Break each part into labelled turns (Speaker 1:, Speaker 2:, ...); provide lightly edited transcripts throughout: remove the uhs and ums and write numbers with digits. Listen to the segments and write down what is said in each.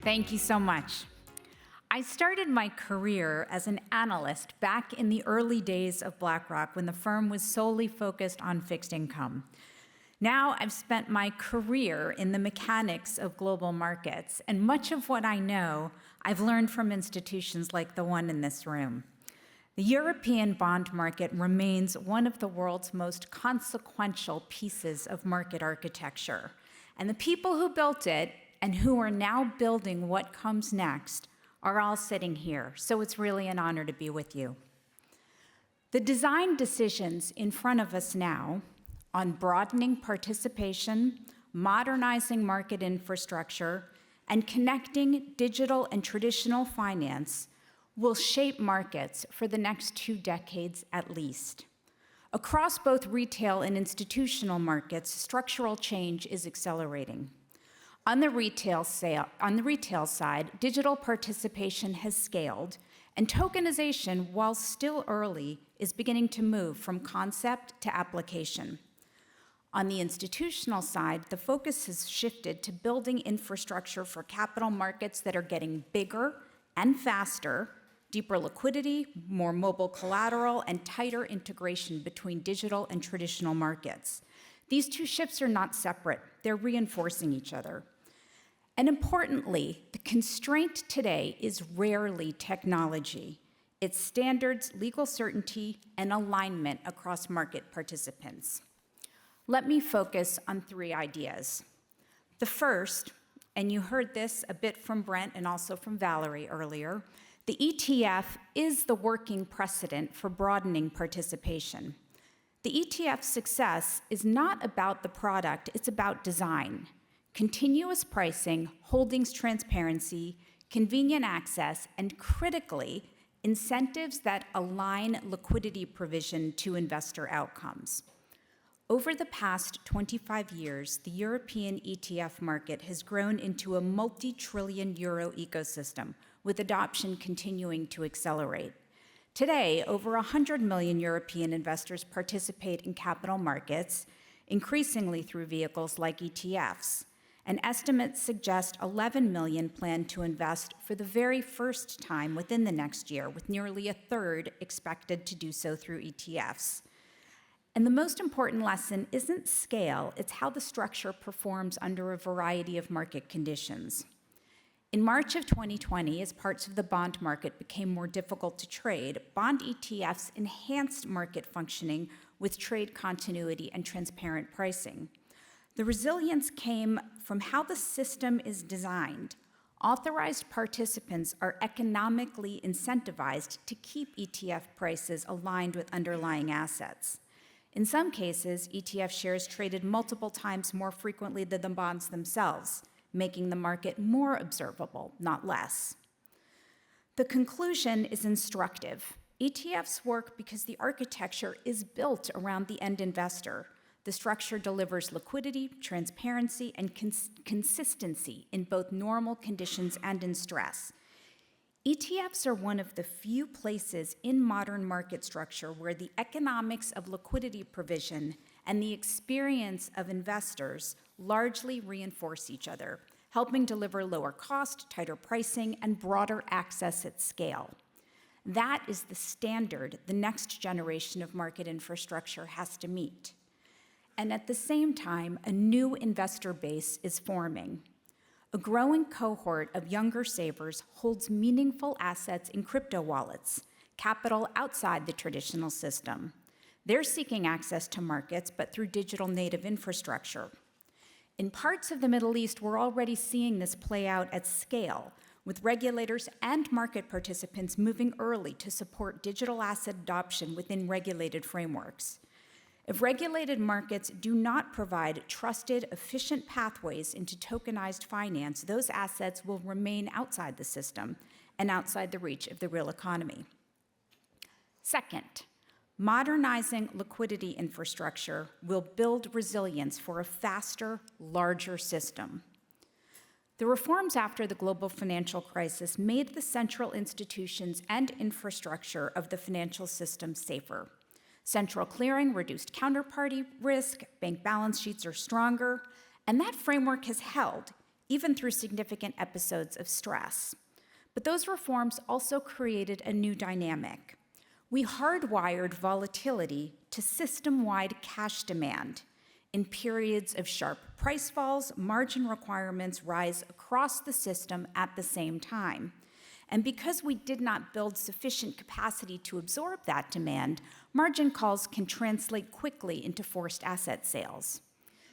Speaker 1: Thank you so much. I started my career as an analyst back in the early days of BlackRock when the firm was solely focused on fixed income. Now I've spent my career in the mechanics of global markets, and much of what I know I've learned from institutions like the one in this room. The European bond market remains one of the world's most consequential pieces of market architecture, and the people who built it and who are now building what comes next are all sitting here, so it's really an honor to be with you. The design decisions in front of us now on broadening participation, modernizing market infrastructure, and connecting digital and traditional finance will shape markets for the next 2 decades at least. Across both retail and institutional markets, structural change is accelerating. On the retail side, digital participation has scaled, and tokenization, while still early, is beginning to move from concept to application. On the institutional side, the focus has shifted to building infrastructure for capital markets that are getting bigger and faster, deeper liquidity, more mobile collateral, and tighter integration between digital and traditional markets. These two shifts are not separate, they're reinforcing each other. And importantly, the constraint today is rarely technology. It's standards, legal certainty, and alignment across market participants. Let me focus on 3 ideas. The first, and you heard this a bit from Brent and also from Valerie earlier, the ETF is the working precedent for broadening participation. The ETF's success is not about the product, it's about design. Continuous pricing, holdings transparency, convenient access, and critically, incentives that align liquidity provision to investor outcomes. Over the past 25 years, the European ETF market has grown into a multi-trillion euro ecosystem, with adoption continuing to accelerate. Today, over 100 million European investors participate in capital markets, increasingly through vehicles like ETFs. And estimates suggest 11 million plan to invest for the very first time within the next year, with nearly a third expected to do so through ETFs. And the most important lesson isn't scale, it's how the structure performs under a variety of market conditions. In March of 2020, as parts of the bond market became more difficult to trade, bond ETFs enhanced market functioning with trade continuity and transparent pricing. The resilience came from how the system is designed. Authorized participants are economically incentivized to keep ETF prices aligned with underlying assets. In some cases, ETF shares traded multiple times more frequently than the bonds themselves, making the market more observable, not less. The conclusion is instructive. ETFs work because the architecture is built around the end investor. The structure delivers liquidity, transparency, and consistency in both normal conditions and in stress. ETFs are one of the few places in modern market structure where the economics of liquidity provision and the experience of investors largely reinforce each other, helping deliver lower cost, tighter pricing, and broader access at scale. That is the standard the next generation of market infrastructure has to meet. And at the same time, a new investor base is forming. A growing cohort of younger savers holds meaningful assets in crypto wallets, capital outside the traditional system. They're seeking access to markets, but through digital native infrastructure. In parts of the Middle East, we're already seeing this play out at scale, with regulators and market participants moving early to support digital asset adoption within regulated frameworks. If regulated markets do not provide trusted, efficient pathways into tokenized finance, those assets will remain outside the system and outside the reach of the real economy. Second, modernizing liquidity infrastructure will build resilience for a faster, larger system. The reforms after the global financial crisis made the central institutions and infrastructure of the financial system safer. Central clearing reduced counterparty risk, bank balance sheets are stronger, and that framework has held, even through significant episodes of stress. But those reforms also created a new dynamic. We hardwired volatility to system-wide cash demand. In periods of sharp price falls, margin requirements rise across the system at the same time. And because we did not build sufficient capacity to absorb that demand, margin calls can translate quickly into forced asset sales.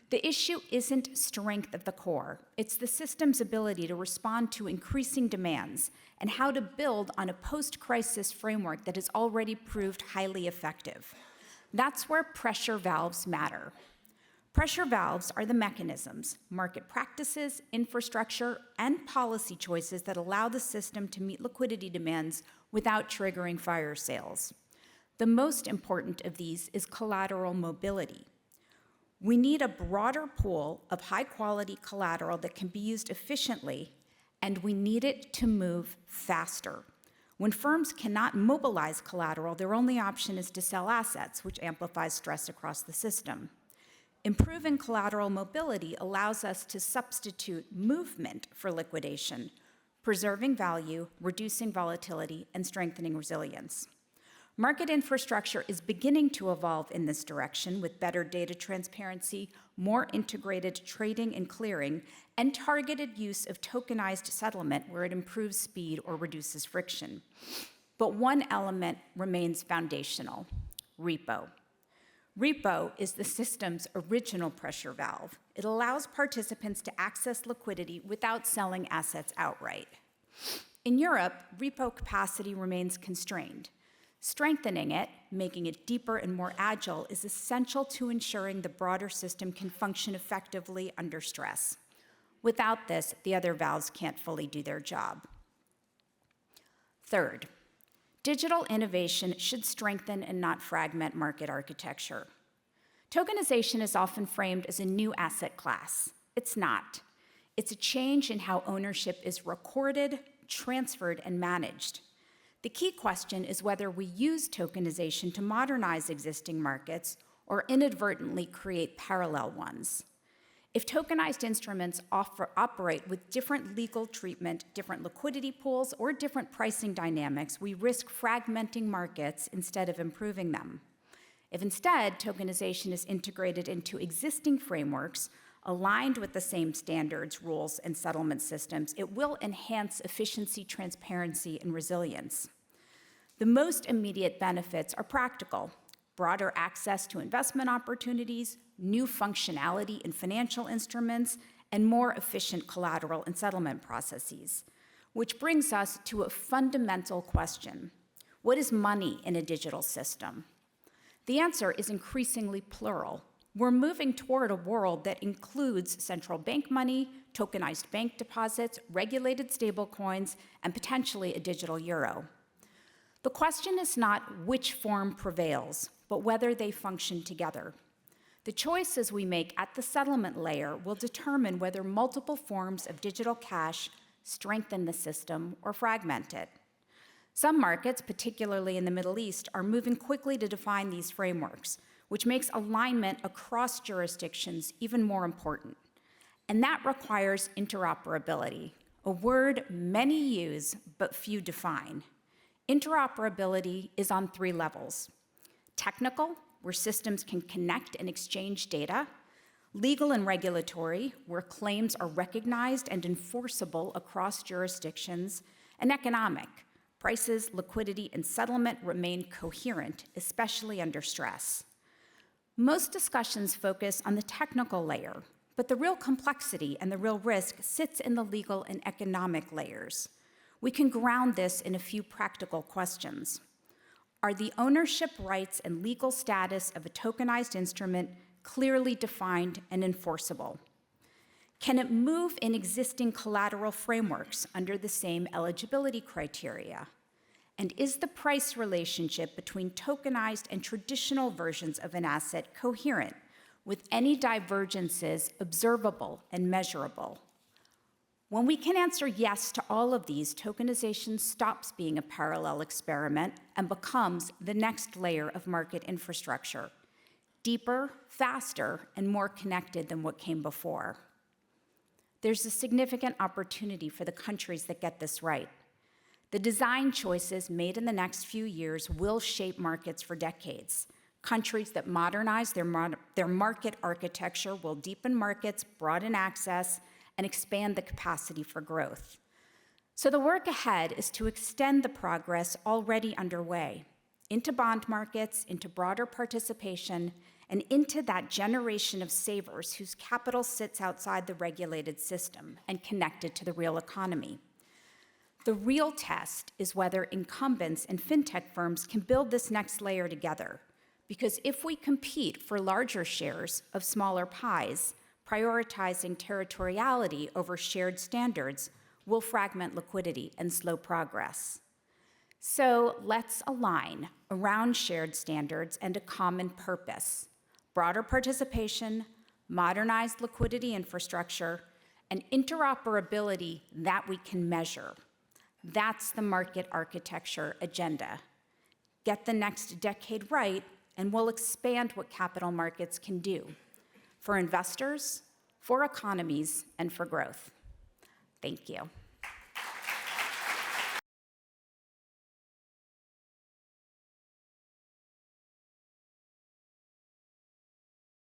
Speaker 1: The issue isn't strength of the core, it's the system's ability to respond to increasing demands and how to build on a post-crisis framework that has already proved highly effective. That's where pressure valves matter. Pressure valves are the mechanisms, market practices, infrastructure, and policy choices that allow the system to meet liquidity demands without triggering fire sales. The most important of these is collateral mobility. We need a broader pool of high-quality collateral that can be used efficiently, and we need it to move faster. When firms cannot mobilize collateral, their only option is to sell assets, which amplifies stress across the system. Improving collateral mobility allows us to substitute movement for liquidation, preserving value, reducing volatility, and strengthening resilience. Market infrastructure is beginning to evolve in this direction with better data transparency, more integrated trading and clearing, and targeted use of tokenized settlement where it improves speed or reduces friction. But one element remains foundational: repo. Repo is the system's original pressure valve. It allows participants to access liquidity without selling assets outright. In Europe, repo capacity remains constrained. Strengthening it, making it deeper and more agile, is essential to ensuring the broader system can function effectively under stress. Without this, the other valves can't fully do their job. Third, digital innovation should strengthen and not fragment market architecture. Tokenization is often framed as a new asset class. It's not. It's a change in how ownership is recorded, transferred, and managed. The key question is whether we use tokenization to modernize existing markets or inadvertently create parallel ones. If tokenized instruments operate with different legal treatment, different liquidity pools, or different pricing dynamics, we risk fragmenting markets instead of improving them. If instead tokenization is integrated into existing frameworks, aligned with the same standards, rules, and settlement systems, it will enhance efficiency, transparency, and resilience. The most immediate benefits are practical: broader access to investment opportunities, new functionality in financial instruments, and more efficient collateral and settlement processes. Which brings us to a fundamental question: what is money in a digital system? The answer is increasingly plural. We're moving toward a world that includes central bank money, tokenized bank deposits, regulated stablecoins, and potentially a digital euro. The question is not which form prevails, but whether they function together. The choices we make at the settlement layer will determine whether multiple forms of digital cash strengthen the system or fragment it. Some markets, particularly in the Middle East, are moving quickly to define these frameworks, which makes alignment across jurisdictions even more important. And that requires interoperability, a word many use but few define. Interoperability is on 3 levels: technical, where systems can connect and exchange data; legal and regulatory, where claims are recognized and enforceable across jurisdictions; and economic, prices, liquidity, and settlement remain coherent, especially under stress. Most discussions focus on the technical layer, but the real complexity and the real risk sits in the legal and economic layers. We can ground this in a few practical questions. Are the ownership rights and legal status of a tokenized instrument clearly defined and enforceable? Can it move in existing collateral frameworks under the same eligibility criteria? And is the price relationship between tokenized and traditional versions of an asset coherent, with any divergences observable and measurable? When we can answer yes to all of these, tokenization stops being a parallel experiment and becomes the next layer of market infrastructure, deeper, faster, and more connected than what came before. There's a significant opportunity for the countries that get this right. The design choices made in the next few years will shape markets for decades. Countries that modernize their market architecture will deepen markets, broaden access, and expand the capacity for growth. So the work ahead is to extend the progress already underway into bond markets, into broader participation, and into that generation of savers whose capital sits outside the regulated system and connected to the real economy. The real test is whether incumbents and fintech firms can build this next layer together. Because if we compete for larger shares of smaller pies, prioritizing territoriality over shared standards will fragment liquidity and slow progress. So let's align around shared standards and a common purpose: broader participation, modernized liquidity infrastructure, and interoperability that we can measure. That's the market architecture agenda. Get the next decade right, and we'll expand what capital markets can do for investors, for economies, and for growth. Thank you.